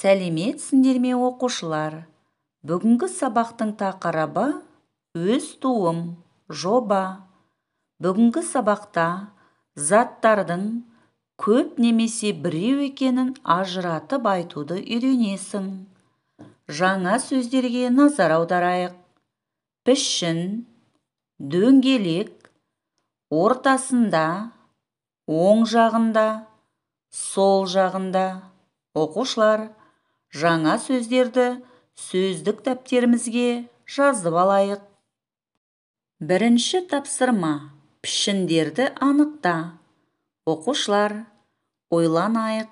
Сәлеметсіңдер ме оқушылар? Бүгінгі сабақтың тақырыбы өз туым, жоба. Бүгінгі сабақта заттардың көп немесе біреу екенін ажыратып айтуды үйренесің. Жаңа сөздерге назар аударайық. Пішін, дөңгелек, ортасында, оң жағында, сол жағында. Оқушылар, жаңа сөздерді сөздік дәптерімізге жазып алайық. Бірінші тапсырма: пішіндерді анықта. Оқушылар, ойланайық.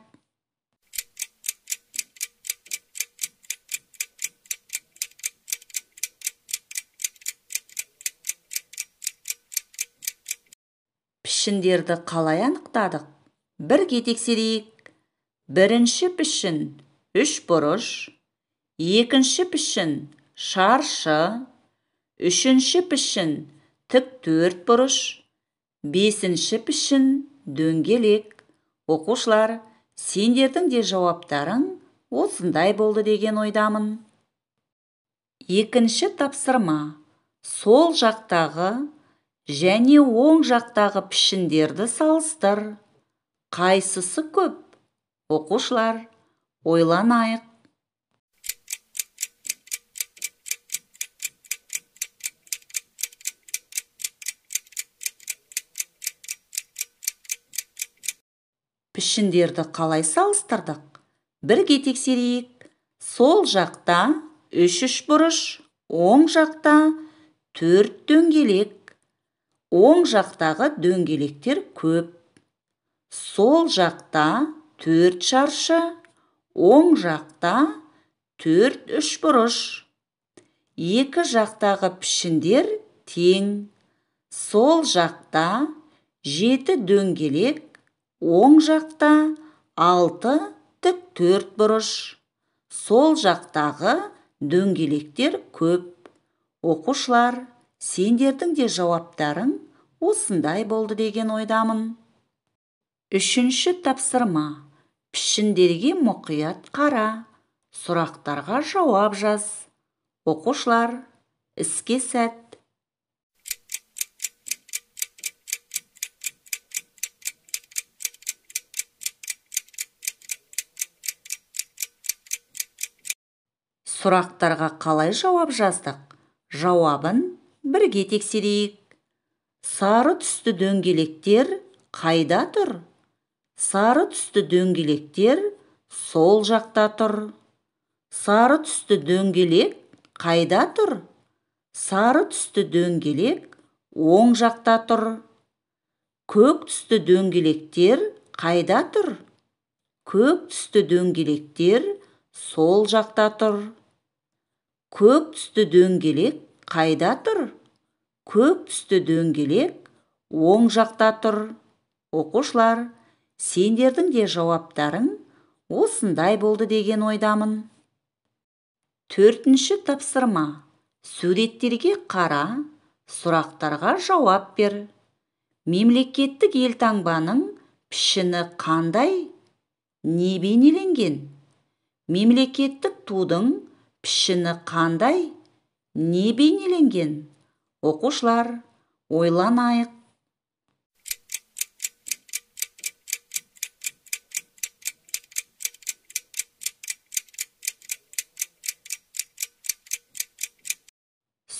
Пішіндерді қалай анықтадық? Бірге тексерейік. Бірінші пішін үшбұрыш, екінші пішін шаршы, үшінші пішін тік төртбұрыш, бесінші пішін дөңгелек. Оқушылар, сендердің де жауаптарың осындай болды деген ойдамын. Екінші тапсырма: сол жақтағы және оң жақтағы пішіндерді салыстыр. Қайсысы көп? Оқушылар, ойланайық. Пішіндерді қалай салыстырдық? Бірге тексерейік. Сол жақта үшбұрыш, оң жақта төрт дөңгелек. Оң жақтағы дөңгелектер көп. Сол жақта төрт шаршы, оң жақта төрт үшбұрыш. Екі жақтағы пішіндер тең. Сол жақта жеті дөңгелек, оң жақта алты тік төртбұрыш. Сол жақтағы дөңгелектер көп. Оқушылар, сендердің де жауаптарың осындай болды деген ойдамын. Үшінші тапсырма: пішіндерге мұқият қара, сұрақтарға жауап жаз. Оқушылар, іске сәт. Сұрақтарға қалай жауап жаздық? Жауабын бірге тексерейік. Сары түсті дөңгелектер қайда тұр? Сары түсті дөңгелектер сол жақта тұр. Сары түсті дөңгелек қайда тұр? Сары түсті дөңгелек оң жақта тұр. Көк түсті дөңгелектер қайда тұр? Көк түсті дөңгелектер сол жақта тұр. Көк түсті дөңгелек қайда тұр? Көк түсті дөңгелек оң жақта тұр. Оқушылар, сендердің де жауаптарың осындай болды деген ойдамын. Төртінші тапсырма: суреттерге қара, сұрақтарға жауап бер. Мемлекеттік елтаңбаның пішіні қандай? Не бейнеленген? Мемлекеттік тудың пішіні қандай? Не бейнеленген? Оқушылар, ойланайық.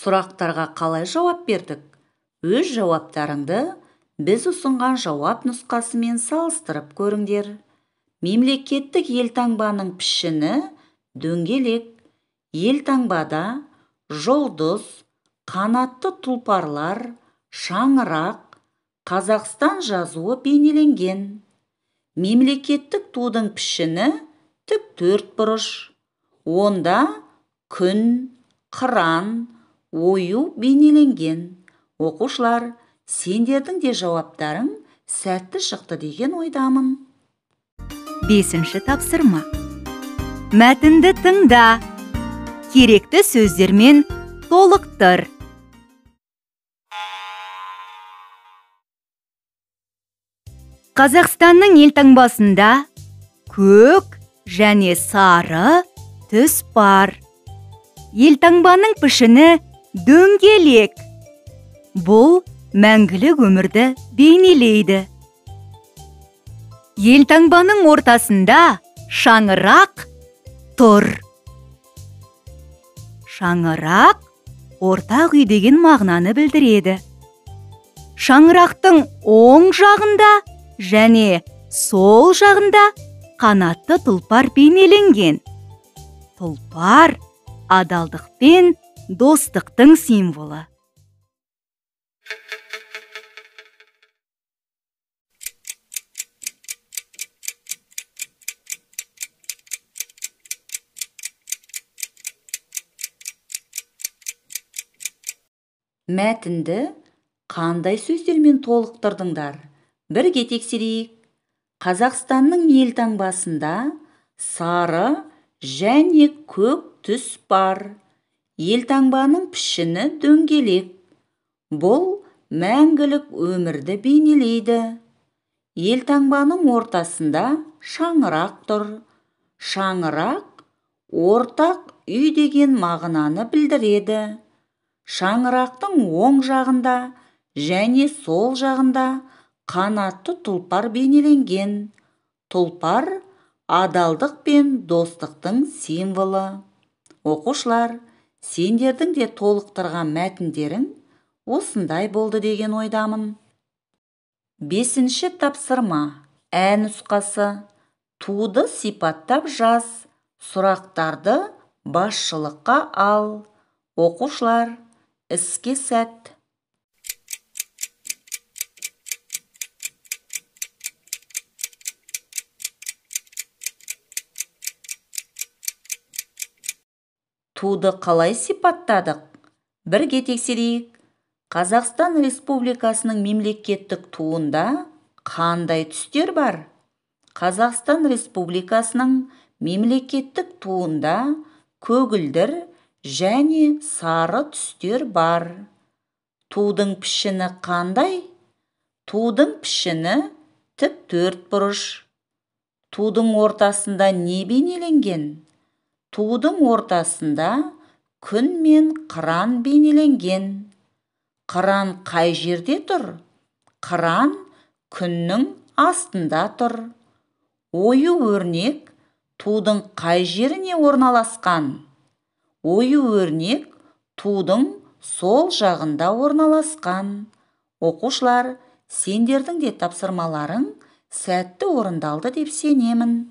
Сұрақтарға қалай жауап бердік? Өз жауаптарыңды біз ұсынған жауап нұсқасымен салыстырып көріңдер. Мемлекеттік елтаңбаның пішіні дөңгелек. Елтаңбада жұлдыз, қанатты тұлпарлар, шаңырақ, Қазақстан жазуы бейнеленген. Мемлекеттік тудың пішіні тік төртбұрыш. Онда күн, қыран, ою бейнеленген. Оқушылар, сендердің де жауаптарың сәтті шықты деген ойдамын. Бесінші тапсырма: мәтінді тыңда, керекті сөздермен толықтыр. Қазақстанның елтаңбасында көк, және сары түс бар. Елтаңбаның пішіні дөңгелек. Бұл мәңгілік өмірді бейнелейді. Елтаңбаның ортасында шаңырақ тұр. Шаңырақ ортақ үй деген мағынаны білдіреді. Шаңырақтың оң жағында және сол жағында қанатты тұлпар бейнеленген. Тұлпар адалдық пен достықтың символы. Мәтінді қандай сөздермен толықтырдыңдар? Бірге тексерейік. Қазақстанның елтаңбасында сары және көк түс бар. Елтаңбаның пішіні дөңгелек. Бұл мәңгілік өмірді бейнелейді. Елтаңбаның ортасында шаңырақ тұр. Шаңырақ ортақ үй деген мағынаны білдіреді. Шаңырақтың оң жағында және сол жағында қанатты тұлпар бейнеленген. Тұлпар адалдық пен достықтың символы. Оқушылар, сендердің де толықтырған мәтіндерің осындай болды деген ойдамын. 5-ші тапсырма. Ә нұсқасы. Туды сипаттап жаз. Сұрақтарды басшылыққа ал. Оқушылар, іске сәт. Туды қалай сипаттадық? Бірге тексерейік. Қазақстан Республикасының мемлекеттік туында қандай түстер бар? Қазақстан Республикасының мемлекеттік туында көгілдір және сары түстер бар. Тудың пішіні қандай? Тудың пішіні тік төртбұрыш. Тудың ортасында не бейнеленген? Тудың ортасында күн мен қыран бейнеленген. Қыран қай жерде тұр? Қыран күннің астында тұр. Ою-өрнек тудың қай жеріне орналасқан? Ою-өрнек тудың сол жағында орналасқан. Оқушылар, сендердің де тапсырмаларың сәтті орындалды деп сенемін.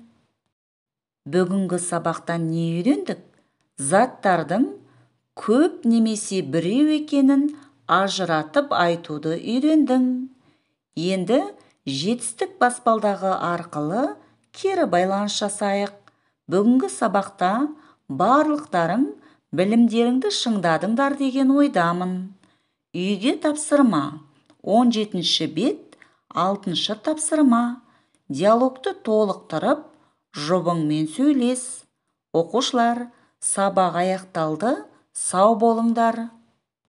Бүгінгі сабақтан не үйрендік? Заттардың көп немесе біреу екенін ажыратып айтуды үйрендің. Енді жетістік баспалдағы арқылы кері байланыс жасайық. Бүгінгі сабақта барлықтарың білімдеріңді шыңдадыңдар деген ойдамын. Үйге тапсырма. 17-ші бет, 6-шы тапсырма. Диалогты толықтырып, жұбыңмен сөйлес. Оқушылар, сабақ аяқталды. Сау болыңдар.